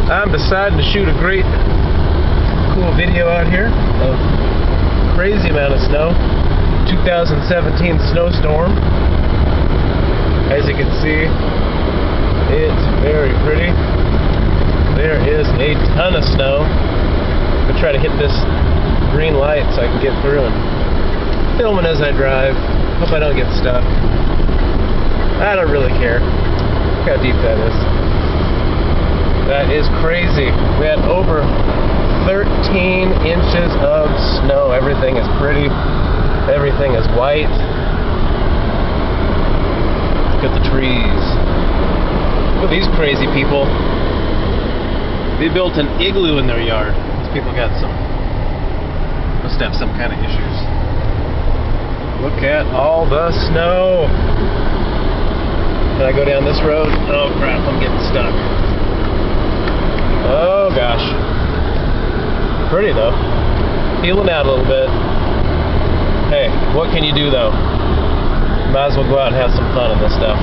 I'm deciding to shoot a great, cool video out here of crazy amount of snow. 2017 Snowstorm. As you can see, it's very pretty. There is a ton of snow. I'm gonna try to hit this green light so I can get through and film it as I drive. Hope I don't get stuck. I don't really care. Look how deep that is. That is crazy. We had over 13 inches of snow. Everything is pretty. Everything is white. Look at the trees. Look at these crazy people. They built an igloo in their yard. These people must have some kind of issues. Look at all the snow. Can I go down this road? Oh crap, I'm getting stuck. Oh gosh. Pretty though. Peeling out a little bit. Hey, what can you do though? Might as well go out and have some fun in this stuff.